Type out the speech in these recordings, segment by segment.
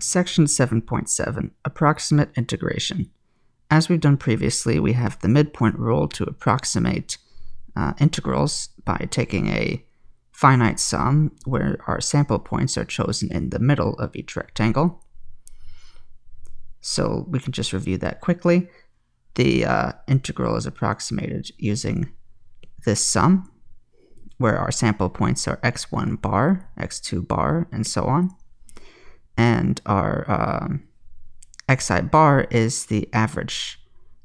Section 7.7, Approximate Integration. As we've done previously, we have the midpoint rule to approximate integrals by taking a finite sum where our sample points are chosen in the middle of each rectangle. So we can just review that quickly. The integral is approximated using this sum, where our sample points are x1 bar, x2 bar, and so on. And our xi bar is the average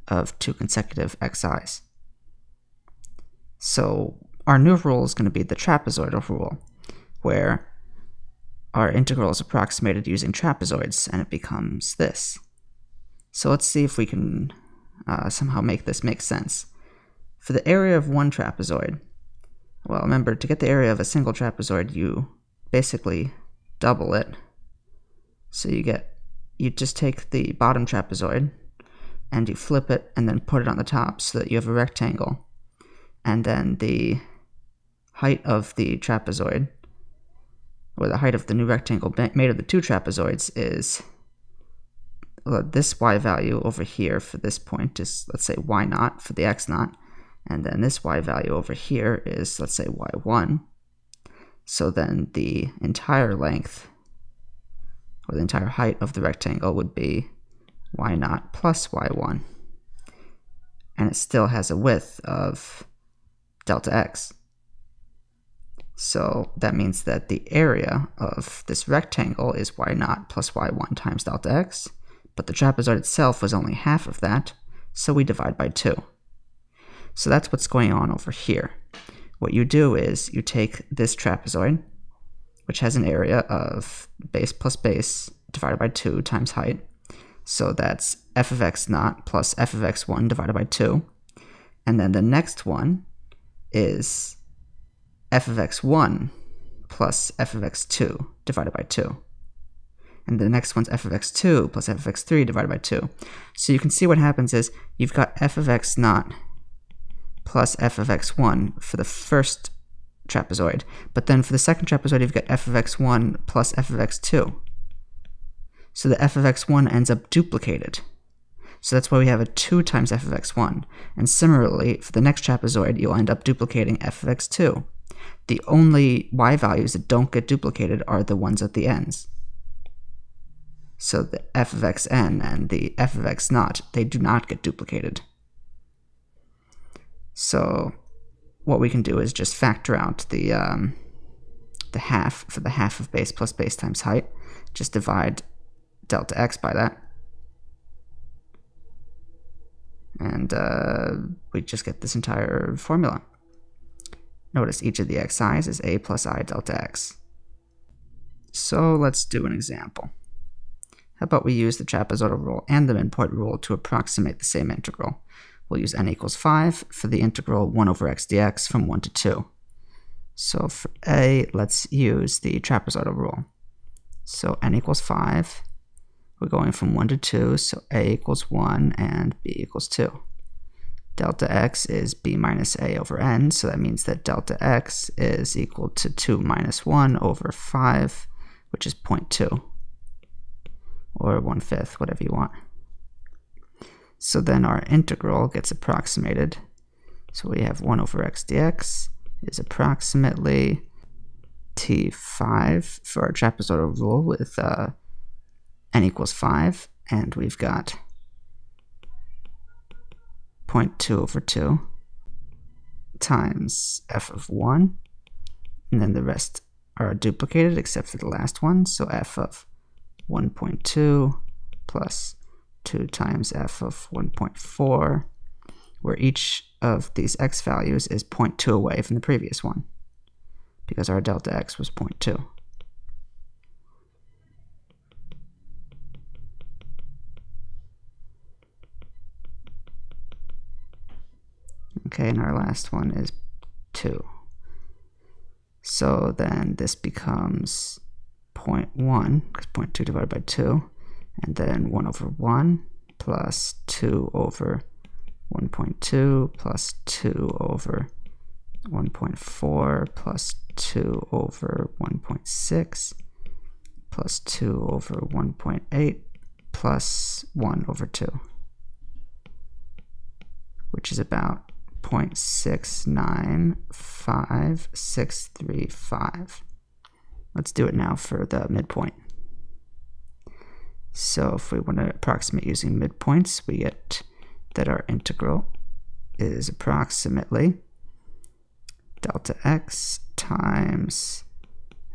of two consecutive xi's. So our new rule is going to be the trapezoidal rule, where our integral is approximated using trapezoids, and it becomes this. So let's see if we can somehow make this make sense. For the area of one trapezoid, well, remember, to get the area of a single trapezoid, you basically double it. So you just take the bottom trapezoid and you flip it and then put it on the top so that you have a rectangle. And then the height of the trapezoid, or the height of the new rectangle made of the two trapezoids, is this y value over here for this point is, let's say, y naught for the x naught. And then this y value over here is, let's say, y1. So then the entire length, or the entire height of the rectangle, would be y naught plus y1. And it still has a width of delta x. So that means that the area of this rectangle is y naught plus y1 times delta x, but the trapezoid itself was only half of that, so we divide by 2. So that's what's going on over here. What you do is you take this trapezoid, which has an area of base plus base divided by 2 times height. So that's f of x naught plus f of x1 divided by 2. And then the next one is f of x1 plus f of x2 divided by 2. And the next one's f of x2 plus f of x3 divided by 2. So you can see what happens is you've got f of x naught plus f of x1 for the first trapezoid, but then for the second trapezoid you've got f of x1 plus f of x2. So the f of x1 ends up duplicated. So that's why we have a 2 times f of x1. And similarly, for the next trapezoid, you'll end up duplicating f of x2. The only y values that don't get duplicated are the ones at the ends. So the f of xn and the f of x naught, they do not get duplicated. So what we can do is just factor out the half for the half of base plus base times height. Just divide delta x by that. And we just get this entire formula. Notice each of the xi's is a plus I delta x. So let's do an example. How about we use the trapezoidal rule and the midpoint rule to approximate the same integral? We'll use n equals 5 for the integral 1 over x dx from 1 to 2. So for a, let's use the trapezoidal rule. So n equals 5. We're going from 1 to 2, so a equals 1 and b equals 2. Delta x is b minus a over n, so that means that delta x is equal to 2 minus 1 over 5, which is 0.2. Or 1/5, whatever you want. So then our integral gets approximated. So we have 1 over x dx is approximately t5 for our trapezoidal rule with n equals 5, and we've got 0.2 over 2 times f of 1, and then the rest are duplicated except for the last one, so f of 1.2 plus 2 times f of 1.4, where each of these x values is 0.2 away from the previous one, because our delta x was 0.2. Okay, and our last one is 2. So then this becomes 0.1, because 0.2 divided by 2, and then 1 over 1 plus 2 over 1.2 plus 2 over 1.4 plus 2 over 1.6 plus 2 over 1.8 plus 1 over 2, which is about 0.695635. Let's do it now for the midpoint. So if we want to approximate using midpoints, we get that our integral is approximately delta x times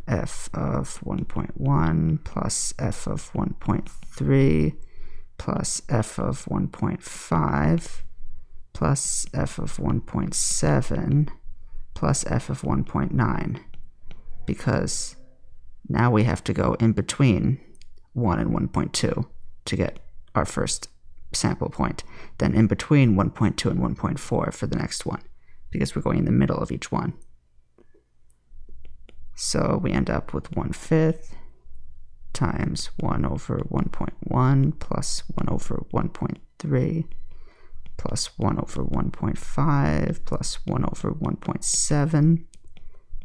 f of 1.1 plus f of 1.3 plus f of 1.5 plus f of 1.7 plus f of 1.9, because now we have to go in between 1 and 1.2 to get our first sample point, then in between 1.2 and 1.4 for the next one, because we're going in the middle of each one. So we end up with 1/5 times 1 over 1.1 plus 1 over 1.3 plus 1 over 1.5 plus 1 over 1.7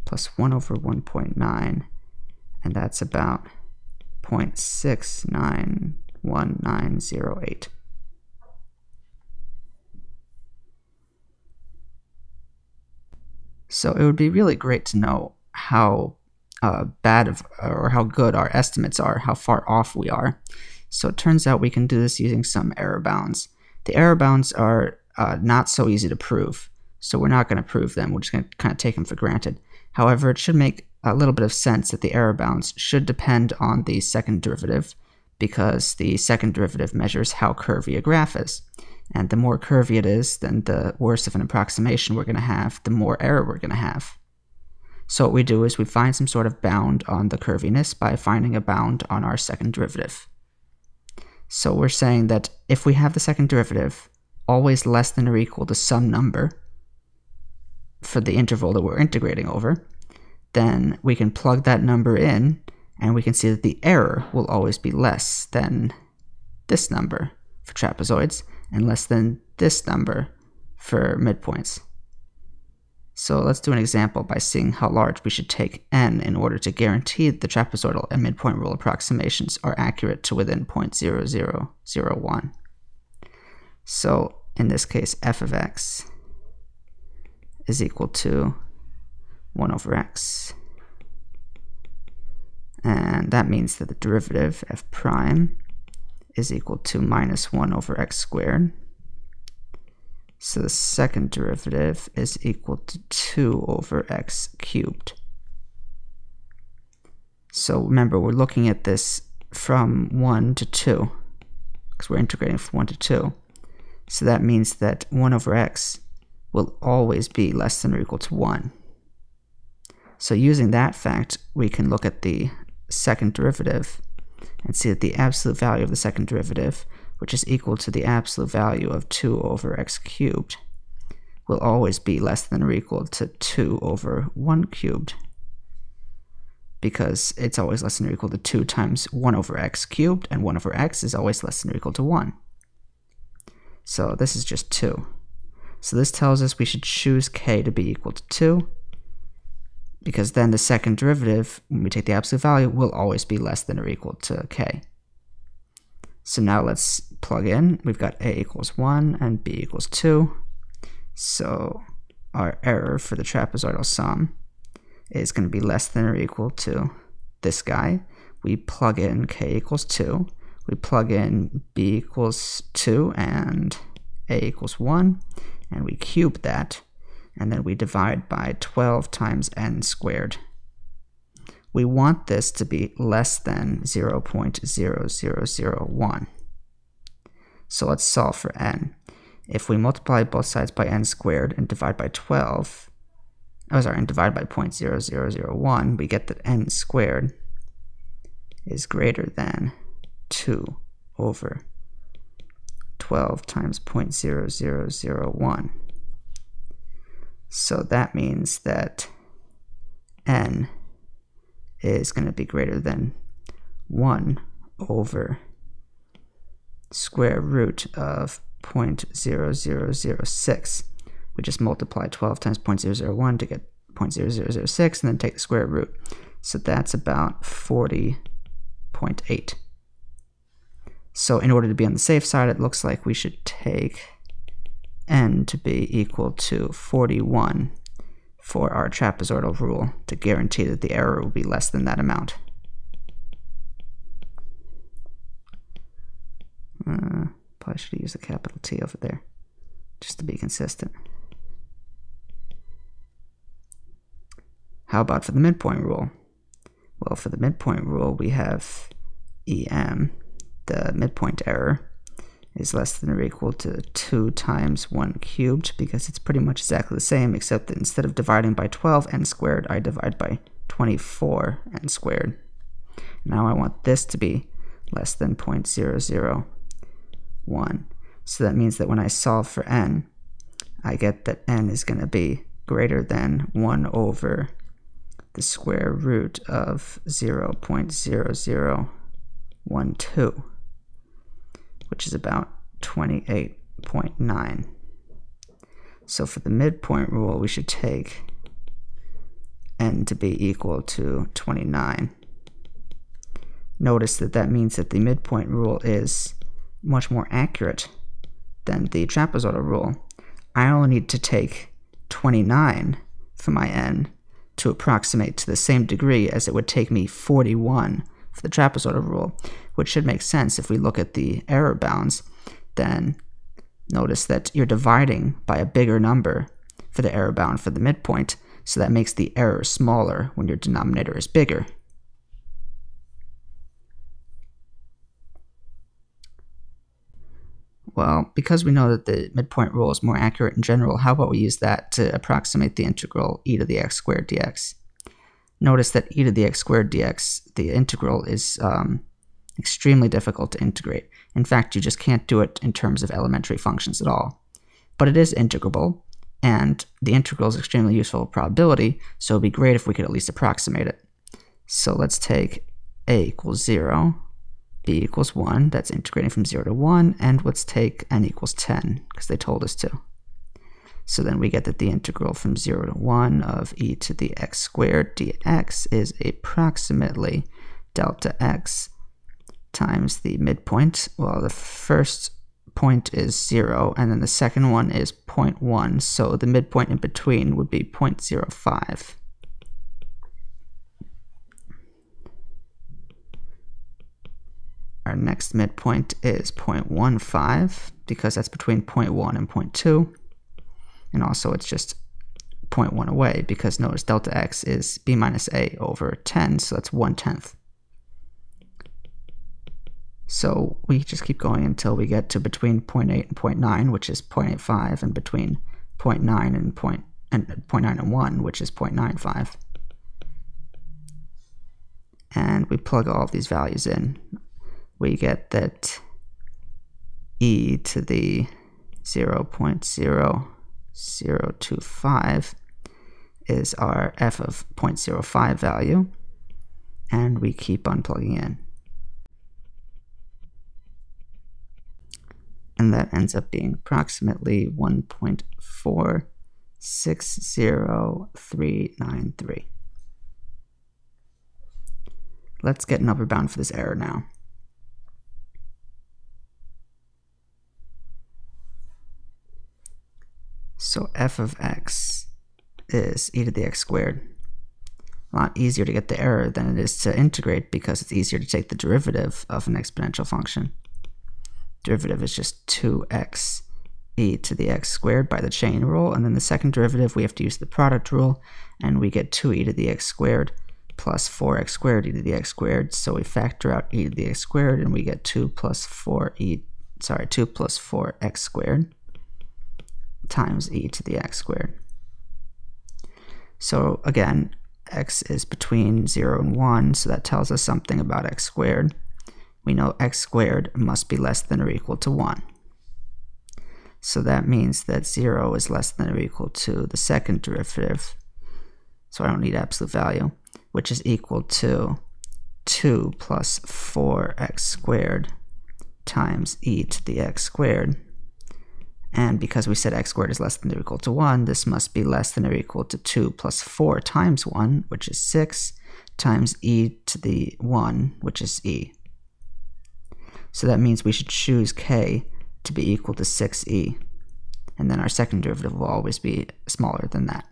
plus 1 over 1.9, and that's about 0.691908. So it would be really great to know how bad or how good our estimates are, how far off we are. So it turns out we can do this using some error bounds. The error bounds are not so easy to prove, so we're not going to prove them. We're just going to kind of take them for granted. However, it should make a little bit of sense that the error bounds should depend on the second derivative, because the second derivative measures how curvy a graph is. And the more curvy it is, then the worse of an approximation we're going to have, the more error we're going to have. So what we do is we find some sort of bound on the curviness by finding a bound on our second derivative. So we're saying that if we have the second derivative always less than or equal to some number for the interval that we're integrating over, then we can plug that number in and we can see that the error will always be less than this number for trapezoids and less than this number for midpoints. So let's do an example by seeing how large we should take n in order to guarantee that the trapezoidal and midpoint rule approximations are accurate to within 0.0001. So in this case, f of x is equal to 1 over x. And that means that the derivative, f prime, is equal to minus 1 over x squared. So the second derivative is equal to 2 over x cubed. So remember, we're looking at this from 1 to 2, because we're integrating from 1 to 2. So that means that 1 over x will always be less than or equal to 1. So using that fact, we can look at the second derivative and see that the absolute value of the second derivative, which is equal to the absolute value of 2 over x cubed, will always be less than or equal to 2 over 1 cubed, because it's always less than or equal to 2 times 1 over x cubed, and 1 over x is always less than or equal to 1. So this is just 2. So this tells us we should choose k to be equal to 2, because then the second derivative, when we take the absolute value, will always be less than or equal to k. So now let's plug in. We've got a equals 1 and b equals 2. So our error for the trapezoidal sum is going to be less than or equal to this guy. We plug in k equals 2. We plug in b equals 2 and a equals 1. And we cube that. And then we divide by 12 times n squared. We want this to be less than 0.0001. So let's solve for n. If we multiply both sides by n squared and divide by 12, and divide by 0.0001, we get that n squared is greater than 2 over 12 times 0.0001. So that means that n is going to be greater than 1 over square root of 0.0006. We just multiply 12 times 0.001 to get 0.0006 and then take the square root. So that's about 40 0.8. So in order to be on the safe side, it looks like we should take n to be equal to 41 for our trapezoidal rule to guarantee that the error will be less than that amount. Probably should use a capital T over there, just to be consistent. How about for the midpoint rule? Well, for the midpoint rule, we have EM, the midpoint error, is less than or equal to 2 times 1 cubed, because it's pretty much exactly the same, except that instead of dividing by 12n squared, I divide by 24n squared. Now I want this to be less than 0.001. So that means that when I solve for n, I get that n is going to be greater than 1 over the square root of 0.0012, which is about 28.9. So for the midpoint rule, we should take n to be equal to 29. Notice that that means that the midpoint rule is much more accurate than the trapezoidal rule. I only need to take 29 for my n to approximate to the same degree as it would take me 41 for the trapezoidal rule, which should make sense if we look at the error bounds. Then notice that you're dividing by a bigger number for the error bound for the midpoint, so that makes the error smaller when your denominator is bigger. Well, because we know that the midpoint rule is more accurate in general, how about we use that to approximate the integral e to the x squared dx? Notice that e to the x squared dx, the integral, is extremely difficult to integrate. In fact, you just can't do it in terms of elementary functions at all. But it is integrable, and the integral is extremely useful with probability, so it would be great if we could at least approximate it. So let's take a equals 0, b equals 1, that's integrating from 0 to 1, and let's take n equals 10, because they told us to. So then we get that the integral from 0 to 1 of e to the x squared dx is approximately delta x times the midpoint. Well, the first point is 0, and then the second one is 0.1, so the midpoint in between would be 0.05. Our next midpoint is 0.15, because that's between 0.1 and 0.2. And also it's just 0.1 away, because notice delta x is b minus a over 10, so that's 1/10. So we just keep going until we get to between 0.8 and 0.9, which is 0.85, and between 0.9 and 0.9 and 1, which is 0.95. And we plug all of these values in. We get that e to the 0.0025 is our f of 0.05 value, and we keep on plugging in. And that ends up being approximately 1.460393. Let's get an upper bound for this error now. So f of x is e to the x squared. A lot easier to get the error than it is to integrate, because it's easier to take the derivative of an exponential function. Derivative is just 2x e to the x squared by the chain rule, and then the second derivative we have to use the product rule, and we get 2e to the x squared plus 4x squared e to the x squared. So we factor out e to the x squared, and we get 2 plus 4x squared times e to the x squared. So again, x is between 0 and 1, so that tells us something about x squared. We know x squared must be less than or equal to 1. So that means that 0 is less than or equal to the second derivative, so I don't need absolute value, which is equal to 2 plus 4x squared times e to the x squared. And because we said x squared is less than or equal to 1, this must be less than or equal to 2 plus 4 times 1, which is 6, times e to the 1, which is e. So that means we should choose k to be equal to 6e. And then our second derivative will always be smaller than that.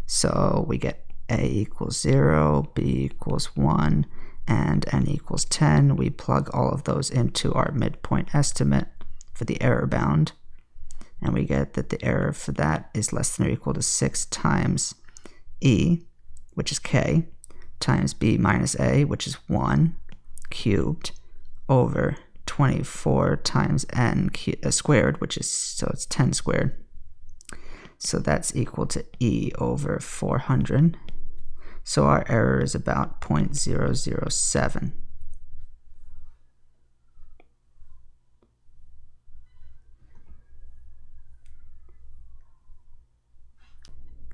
So we get a equals 0, b equals 1, and n equals 10. We plug all of those into our midpoint estimate for the error bound. And we get that the error for that is less than or equal to 6 times e, which is k, times b minus a, which is 1, cubed, over 24 times n squared, which is, so it's 10 squared. So that's equal to e over 400. So our error is about 0.007.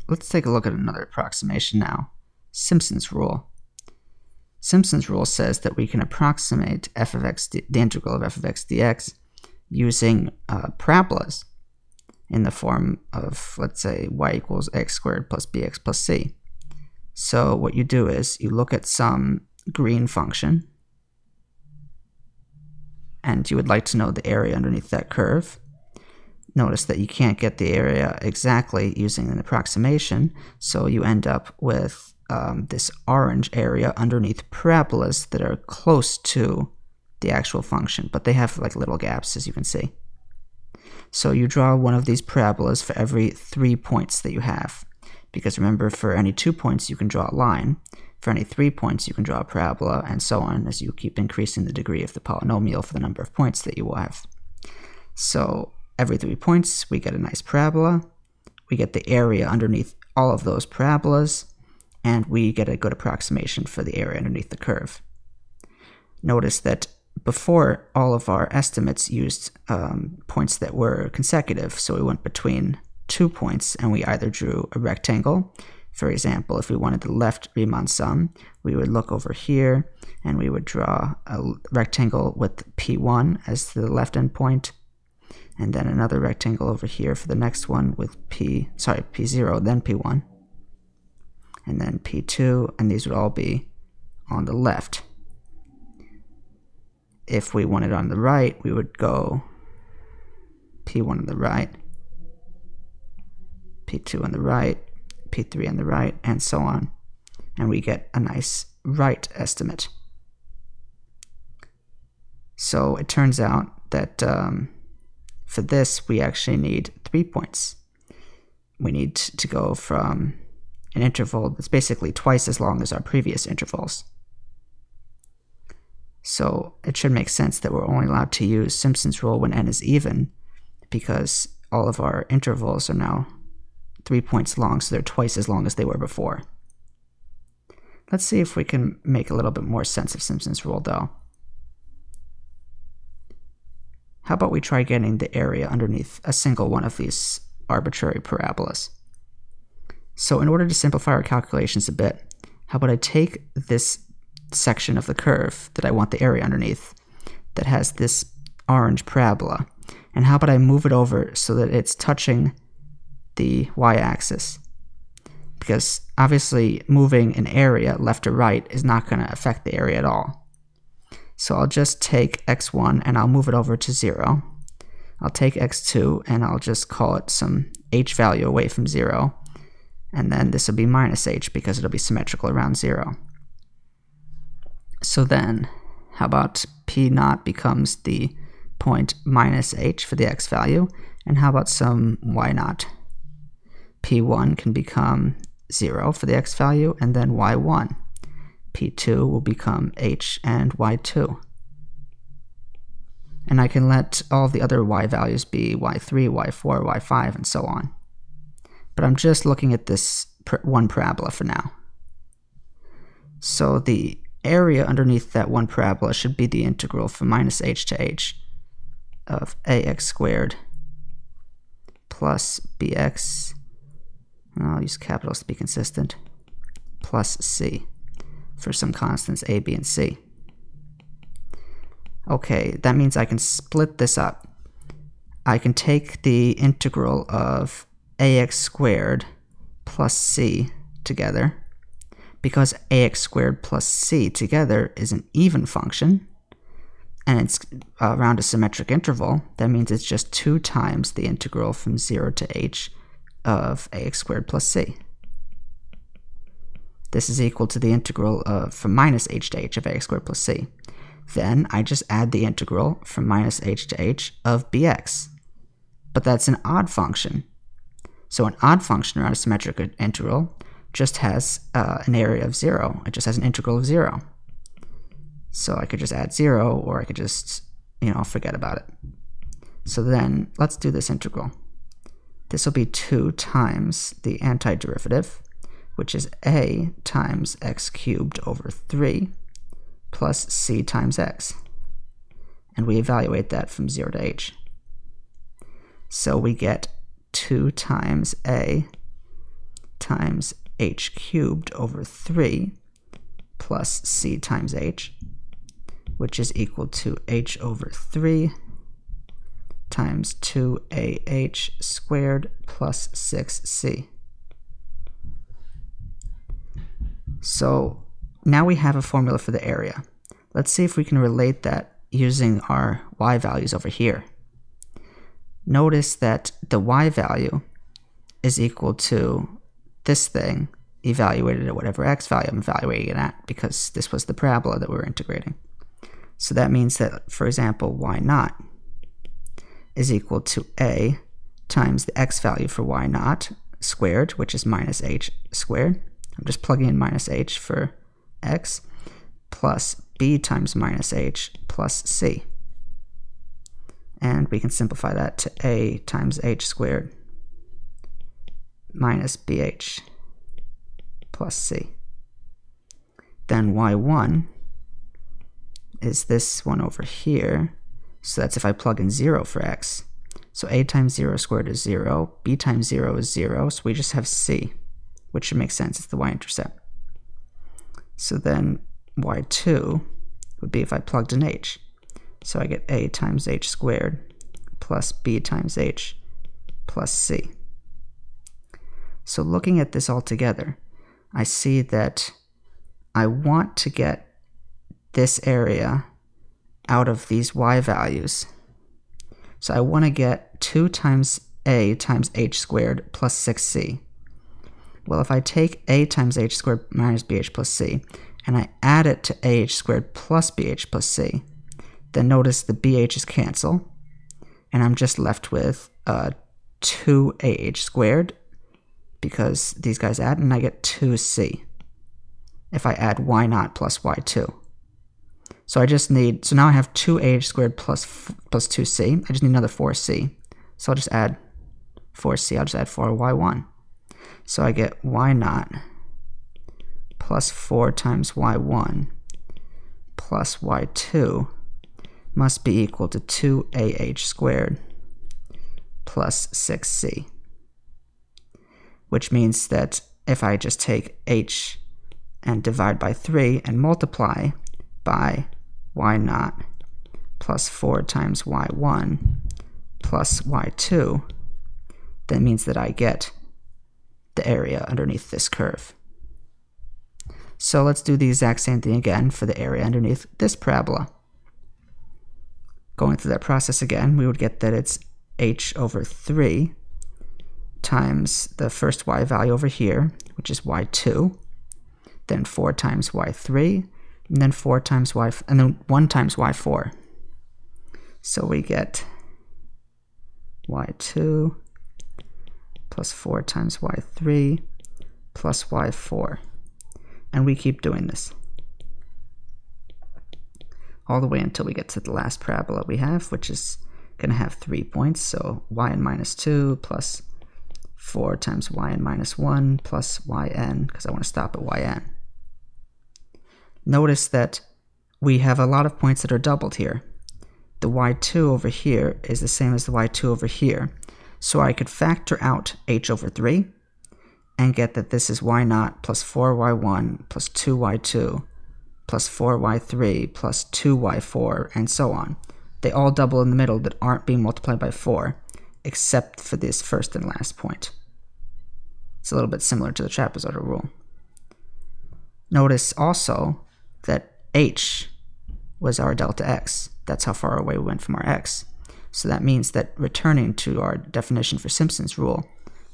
Let's take a look at another approximation now. Simpson's rule. Simpson's rule says that we can approximate f of x, the integral of f of x dx, using parabolas in the form of, let's say, y equals x squared plus bx plus c. So what you do is you look at some green function, and you would like to know the area underneath that curve. Notice that you can't get the area exactly using an approximation, so you end up with this orange area underneath parabolas that are close to the actual function, but they have like little gaps, as you can see. So you draw one of these parabolas for every 3 points that you have, because remember, for any 2 points you can draw a line, for any 3 points you can draw a parabola, and so on as you keep increasing the degree of the polynomial for the number of points that you will have. So every 3 points we get a nice parabola, we get the area underneath all of those parabolas, and we get a good approximation for the area underneath the curve. Notice that before, all of our estimates used points that were consecutive, so we went between 2 points and we either drew a rectangle. For example, if we wanted the left Riemann sum, we would look over here and we would draw a rectangle with P1 as the left endpoint, and then another rectangle over here for the next one with P0, then P1, and then P2, and these would all be on the left. If we wanted on the right, we would go P1 on the right, P2 on the right, P3 on the right, and so on. And we get a nice right estimate. So it turns out that for this, we actually need 3 points. We need to go from an interval that's basically twice as long as our previous intervals. So it should make sense that we're only allowed to use Simpson's rule when n is even, because all of our intervals are now 3 points long, so they're twice as long as they were before. Let's see if we can make a little bit more sense of Simpson's rule, though. How about we try getting the area underneath a single one of these arbitrary parabolas? So in order to simplify our calculations a bit, how about I take this section of the curve that I want the area underneath that has this orange parabola, and how about I move it over so that it's touching the y-axis? Because obviously moving an area left or right is not going to affect the area at all. So I'll just take x1 and I'll move it over to 0. I'll take x2 and I'll just call it some h value away from 0. And then this will be minus h because it'll be symmetrical around 0. So then, how about p0 becomes the point minus h for the x value, and how about some y0? p1 can become 0 for the x value, and then y1. p2 will become h and y2. And I can let all of the other y values be y3, y4, y5, and so on. But I'm just looking at this one parabola for now. So the area underneath that one parabola should be the integral from minus h to h of ax squared plus bx, and I'll use capitals to be consistent, plus c for some constants a, b, and c. Okay, that means I can split this up. I can take the integral of ax squared plus c together, because ax squared plus c together is an even function, and it's around a symmetric interval, that means it's just 2 times the integral from 0 to h of ax squared plus c. This is equal to the integral from minus h to h of ax squared plus c. Then I just add the integral from minus h to h of bx. But that's an odd function. So an odd function around a symmetric integral just has an area of 0. It just has an integral of 0. So I could just add 0, or I could just, forget about it. So then let's do this integral. This will be 2 times the antiderivative, which is a times x cubed over 3 plus c times x. And we evaluate that from 0 to h. So we get 2 times a times h cubed over 3 plus c times h, which is equal to h over 3 times 2ah squared plus 6c. So now we have a formula for the area. Let's see if we can relate that using our y values over here. Notice that the y value is equal to this thing evaluated at whatever x value I'm evaluating it at, because this was the parabola that we were integrating. So that means that, for example, y naught is equal to a times the x value for y naught squared, which is minus h squared. I'm just plugging in minus h for x, plus b times minus h plus c. And we can simplify that to a times h squared minus bh plus c. Then y1 is this one over here. So that's if I plug in 0 for x. So a times 0 squared is 0, b times 0 is 0, so we just have c, which should make sense. It's the y-intercept. So then y2 would be if I plugged in h. So I get a times h squared plus b times h plus c. So looking at this all together, I see that I want to get this area out of these y values. So I want to get 2 times a times h squared plus 6c. Well, if I take a times h squared minus bh plus c, and I add it to ah squared plus bh plus c, then notice the bh's cancel, and I'm just left with 2ah squared, because these guys add, and I get 2c if I add y naught plus y2. So I just need, so now I have 2ah squared plus 2c. I just need another 4c. So I'll just add 4c. I'll just add 4y1. So I get y naught plus 4 times y1 plus y2 must be equal to 2ah squared plus 6c. Which means that if I just take h and divide by 3 and multiply by y naught plus 4 times y1 plus y2, that means that I get the area underneath this curve. So let's do the exact same thing again for the area underneath this parabola. Going through that process again, we would get that it's h over 3 times the first y value over here, which is y2, then 4 times y3, and then 4 times y, and then 1 times y4. So we get y2 plus 4 times y3 plus y4. And we keep doing this all the way until we get to the last parabola we have, which is going to have 3 points. So yn minus 2 plus 4 times yn minus 1 plus yn, because I want to stop at yn. Notice that we have a lot of points that are doubled here. The y2 over here is the same as the y2 over here. So I could factor out h over 3 and get that this is y naught plus 4y1 plus 2y2 plus 4y3 plus 2y4 and so on. They all double in the middle that aren't being multiplied by 4, except for this first and last point. It's a little bit similar to the trapezoidal rule. Notice also that h was our delta x. That's how far away we went from our x. So that means that returning to our definition for Simpson's rule,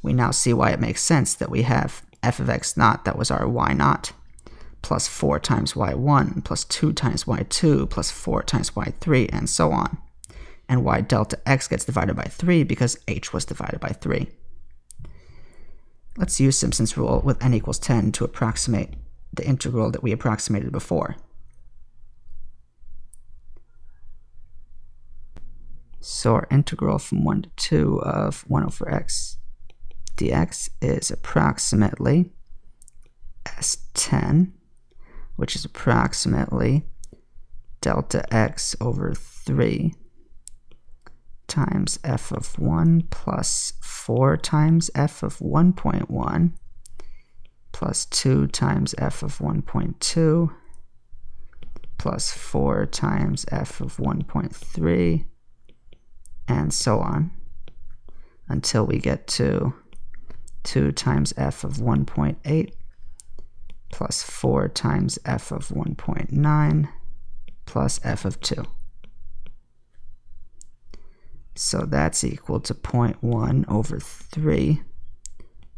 we now see why it makes sense that we have f of x naught, that was our y naught, plus 4 times y1, plus 2 times y2, plus 4 times y3, and so on. And y delta x gets divided by 3 because h was divided by 3. Let's use Simpson's rule with n equals 10 to approximate the integral that we approximated before. So our integral from 1 to 2 of 1 over x dx is approximately s10, which is approximately delta x over 3 times f of 1 plus 4 times f of 1.1 plus 2 times f of 1.2 plus 4 times f of 1.3, and so on, until we get to 2 times f of 1.8 plus 4 times f of 1.9 plus f of 2. So that's equal to 0.1 over 3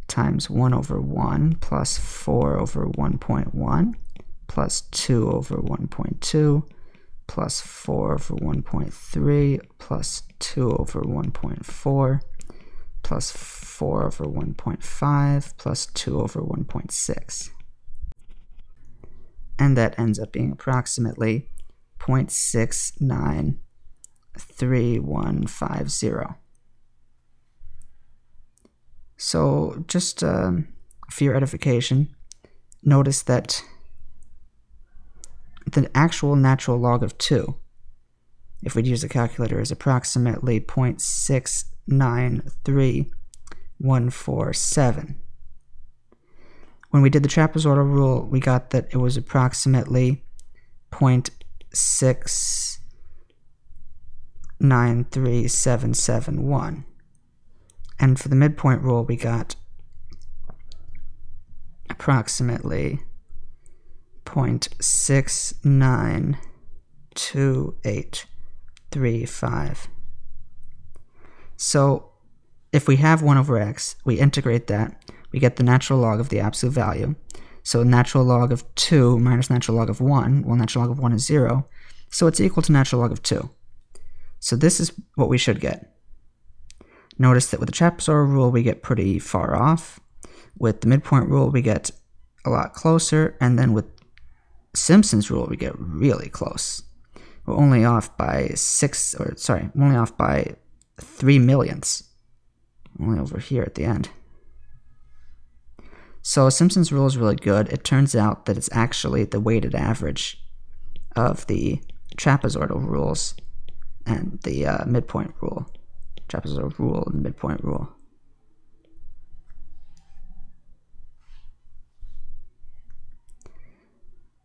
times 1 over 1 plus 4 over 1.1 plus 2 over 1.2 plus 4 over 1.3 plus 2 over 1.4 plus 4 over 1.5 plus 2 over 1.6. And that ends up being approximately 0.693150. So just for your edification, notice that the actual natural log of 2, if we'd use a calculator, is approximately 0.693147. When we did the trapezoidal rule, we got that it was approximately 0.693771. And for the midpoint rule, we got approximately 0.692835. So if we have 1 over x, we integrate that, we get the natural log of the absolute value. So natural log of 2 minus natural log of 1, well, natural log of 1 is 0, so it's equal to natural log of 2. So this is what we should get. Notice that with the trapezoidal rule, we get pretty far off. With the midpoint rule, we get a lot closer, and then with Simpson's rule, we get really close. We're only off by 3 millionths. Only over here at the end. So Simpson's rule is really good. It turns out that it's actually the weighted average of the trapezoidal rules and the midpoint rule. Trapezoidal rule and midpoint rule.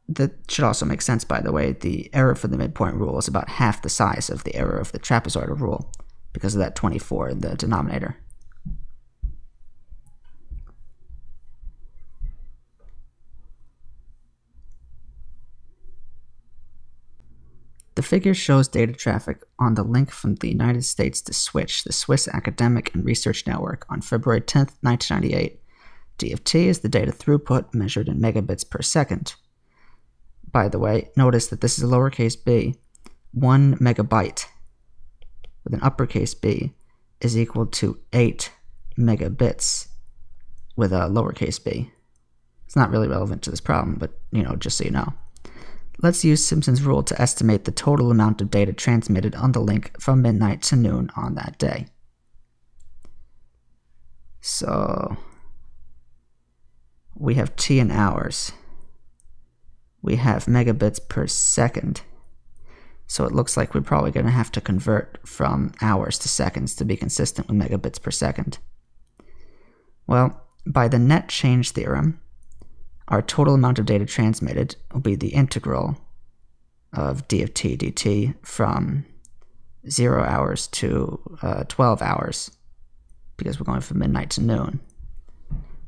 That should also make sense, by the way. The error for the midpoint rule is about half the size of the error of the trapezoidal rule because of that 24 in the denominator. The figure shows data traffic on the link from the United States to Switch, the Swiss Academic and Research Network, on February 10th, 1998. D of t is the data throughput measured in megabits per second. By the way, notice that this is a lowercase b. 1 megabyte with an uppercase b is equal to 8 megabits with a lowercase b. It's not really relevant to this problem, but, just so you know. Let's use Simpson's rule to estimate the total amount of data transmitted on the link from midnight to noon on that day. So we have t in hours. We have megabits per second. So it looks like we're probably going to have to convert from hours to seconds to be consistent with megabits per second. Well, by the net change theorem, our total amount of data transmitted will be the integral of d of t dt from 0 hours to 12 hours, because we're going from midnight to noon.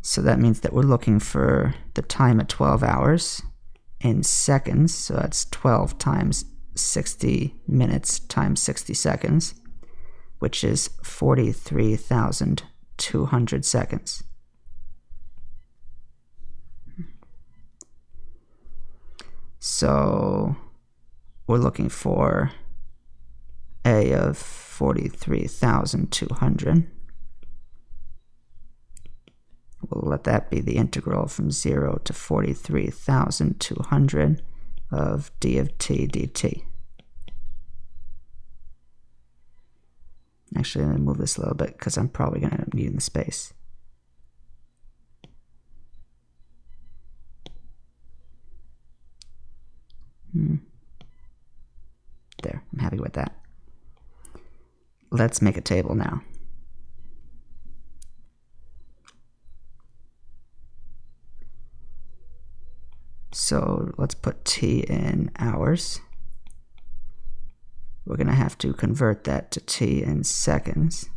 So that means that we're looking for the time at 12 hours in seconds. So that's 12 times 60 minutes times 60 seconds, which is 43,200 seconds. So we're looking for A of 43,200. We'll let that be the integral from 0 to 43,200 of d of t dt. Actually, I'm going to move this a little bit because I'm probably going to end up needing the space. There, I'm happy with that. Let's make a table now. So let's put t in hours. We're going to have to convert that to t in seconds.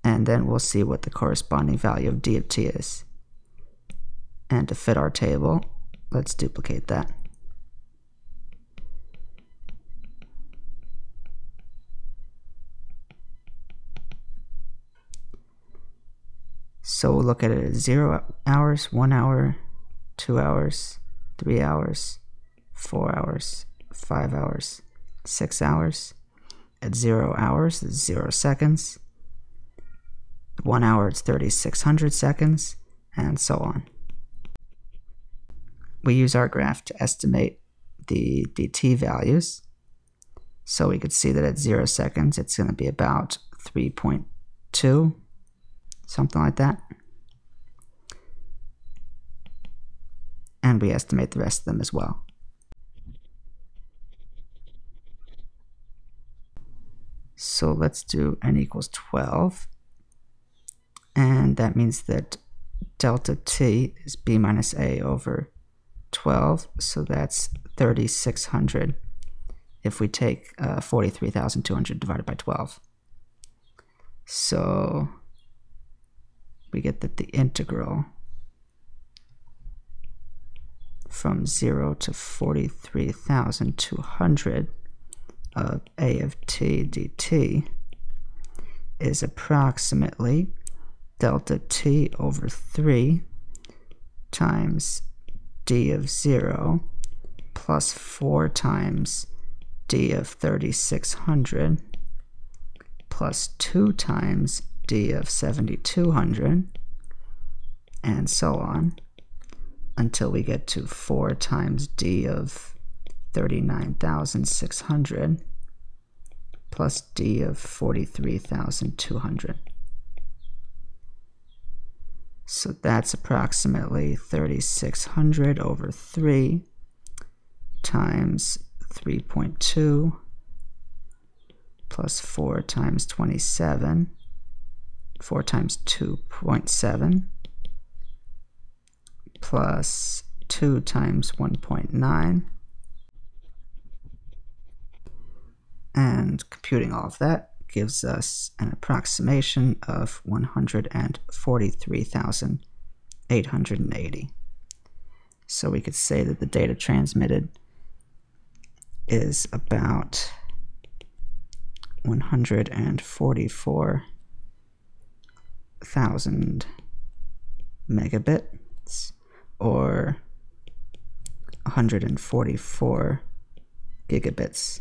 And then we'll see what the corresponding value of d of t is. And to fit our table, let's duplicate that. So we'll look at it as 0 hours, 1 hour, 2 hours, 3 hours, 4 hours, 5 hours, 6 hours. At 0 hours, it's 0 seconds. 1 hour, it's 3,600 seconds, and so on. We use our graph to estimate the dt values. So we could see that at 0 seconds, it's going to be about 3.2. Something like that. And we estimate the rest of them as well. So let's do n equals 12. And that means that delta t is b minus a over 12. So that's 3,600 if we take 43,200 divided by 12. So we get that the integral from 0 to 43,200 of a of t dt is approximately delta t over 3 times d of 0 plus 4 times d of 3,600 plus 2 times d of 7,200, and so on, until we get to 4 times d of 39,600 plus d of 43,200. So that's approximately 3,600 over 3 times 3.2 plus 4 times 27, 4 times 2.7, plus 2 times 1.9, and computing all of that gives us an approximation of 143,880. So we could say that the data transmitted is about 144,000 megabits, or 144 gigabits.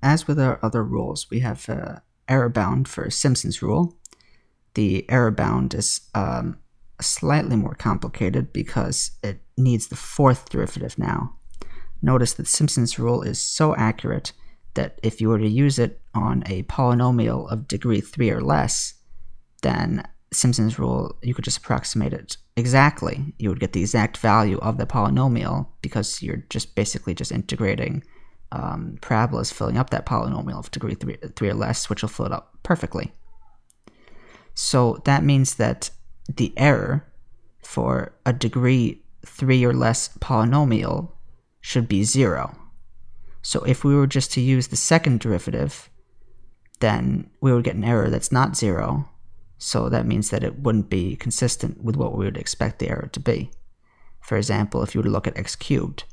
As with our other rules, we have error bound for Simpson's rule. The error bound is slightly more complicated because it needs the fourth derivative now. Notice that Simpson's rule is so accurate that if you were to use it on a polynomial of degree 3 or less, then Simpson's rule, you could just approximate it exactly. You would get the exact value of the polynomial because you're just basically just integrating parabolas filling up that polynomial of degree 3 or less, which will fill it up perfectly. So that means that the error for a degree 3 or less polynomial should be 0. So if we were just to use the second derivative, then we would get an error that's not 0. So that means that it wouldn't be consistent with what we would expect the error to be. For example, if you were to look at x cubed,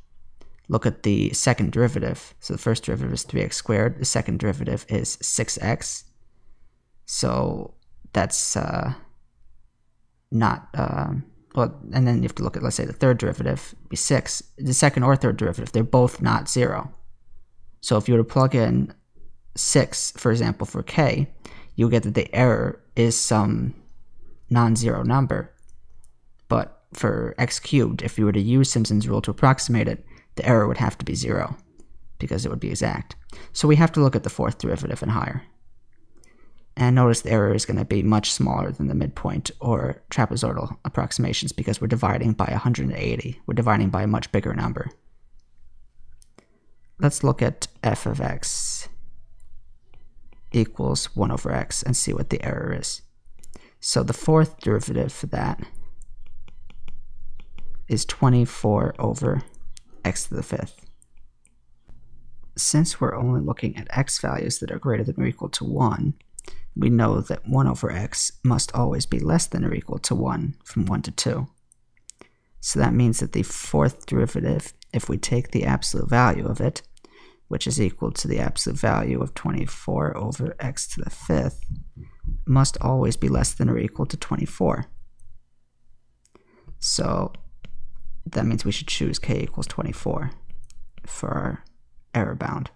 look at the second derivative. So the first derivative is 3x squared. The second derivative is 6x. So that's not, well, and then you have to look at, let's say, the third derivative be 6. The second or third derivative, they're both not 0. So if you were to plug in 6, for example, for k, you'll get that the error is some non-zero number. But for x cubed, if you were to use Simpson's rule to approximate it, the error would have to be 0, because it would be exact. So we have to look at the fourth derivative and higher. And notice the error is going to be much smaller than the midpoint or trapezoidal approximations because we're dividing by 180. We're dividing by a much bigger number. Let's look at f of x equals 1 over x and see what the error is. So the fourth derivative for that is 24 over x to the fifth. Since we're only looking at x values that are greater than or equal to 1, we know that 1 over x must always be less than or equal to 1 from 1 to 2. So that means that the fourth derivative, if we take the absolute value of it, which is equal to the absolute value of 24 over x to the fifth, must always be less than or equal to 24. So that means we should choose k equals 24 for our error bound.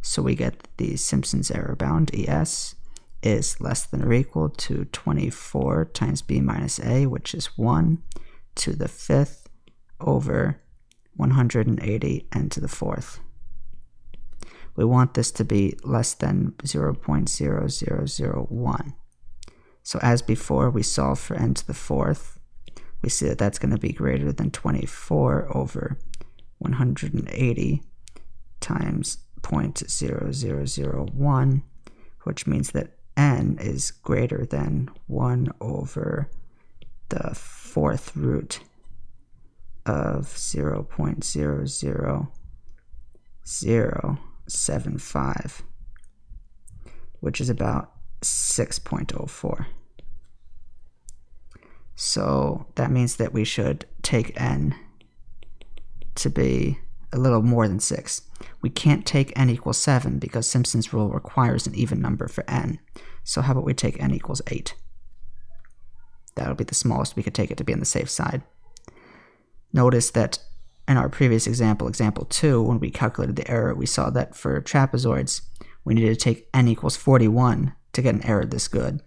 So we get the Simpson's error bound, ES, is less than or equal to 24 times b minus a, which is 1 to the fifth over 180 n to the fourth. We want this to be less than 0.0001. So as before, we solve for n to the fourth. We see that that's going to be greater than 24 over 180 times 0.0001, which means that n is greater than 1 over the fourth root of 0.00075, which is about 6.04. So that means that we should take n to be a little more than 6. We can't take n equals 7 because Simpson's rule requires an even number for n. So how about we take n equals 8? That'll be the smallest we could take it to be on the safe side. Notice that in our previous example, example 2, when we calculated the error, we saw that for trapezoids, we needed to take n equals 41 to get an error this good.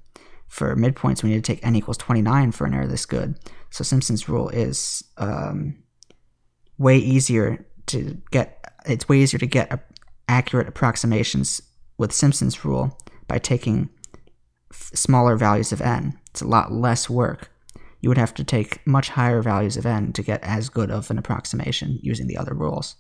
For midpoints, we need to take n equals 29 for an error this good. So Simpson's rule is way easier to get. It's way easier to get accurate approximations with Simpson's rule by taking smaller values of n. It's a lot less work. You would have to take much higher values of n to get as good of an approximation using the other rules.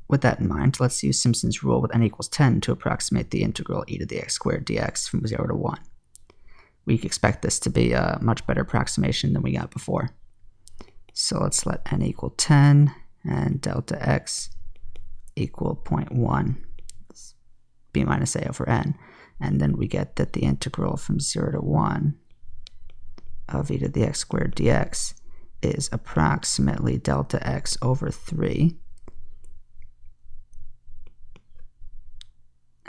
With that in mind, let's use Simpson's rule with n equals 10 to approximate the integral e to the x squared dx from 0 to 1. We expect this to be a much better approximation than we got before. So let's let n equal 10 and delta x equal 0.1, b minus a over n. And then we get that the integral from 0 to 1 of e to the x squared dx is approximately delta x over 3.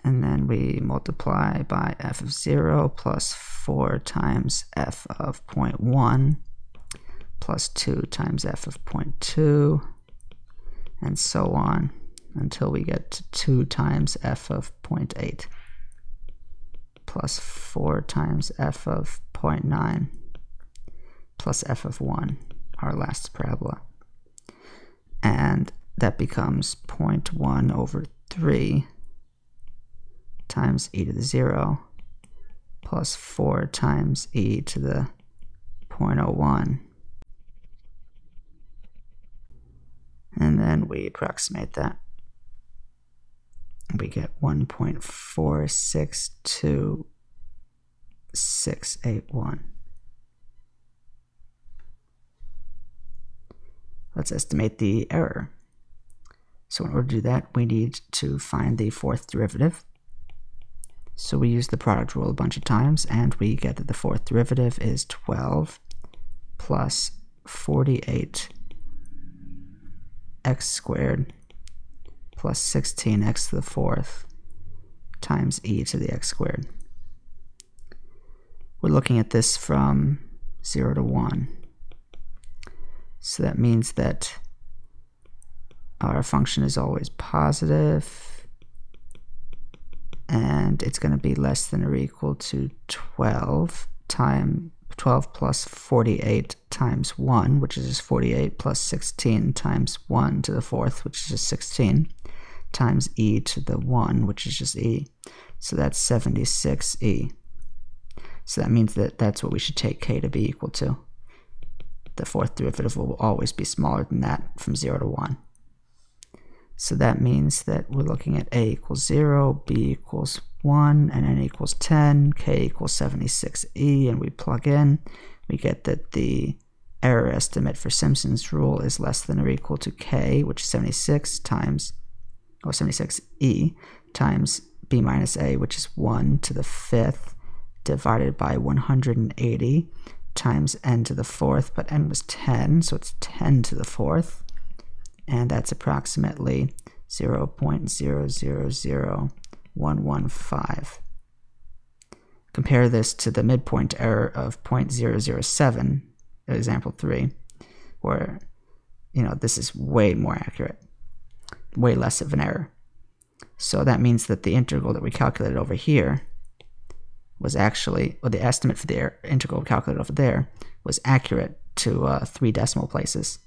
And then we multiply by f of 0 plus 4 times f of 0.1 plus 2 times f of 0.2, and so on until we get to 2 times f of 0.8 plus 4 times f of 0.9 plus f of 1, our last parabola. And that becomes 0.1 over 3 times e to the 0 plus 4 times e to the 0.01. And then we approximate that. We get 1.462 0.681. Let's estimate the error. So in order to do that, we need to find the fourth derivative. So we use the product rule a bunch of times, and we get that the fourth derivative is 12 plus 48 x squared plus 16x to the fourth times e to the x squared. We're looking at this from 0 to 1. So that means that our function is always positive, and it's going to be less than or equal to 12 plus 48 times 1, which is just 48, plus 16 times 1 to the fourth, which is just 16, times e to the 1, which is just e. So that's 76e. So that means that that's what we should take k to be equal to. The fourth derivative will always be smaller than that from 0 to 1. So that means that we're looking at a equals 0, b equals 1, and n equals 10, k equals 76e, and we plug in. We get that the error estimate for Simpson's rule is less than or equal to k, which is 76 times, or 76e, times b minus a, which is 1 to the fifth, divided by 180, times n to the fourth, but n was 10, so it's 10 to the fourth, and that's approximately 0.000115. Compare this to the midpoint error of 0.007, example 3, where, this is way more accurate, way less of an error. So that means that the integral that we calculated over here was actually, or the estimate for the integral calculated over there was accurate to 3 decimal places.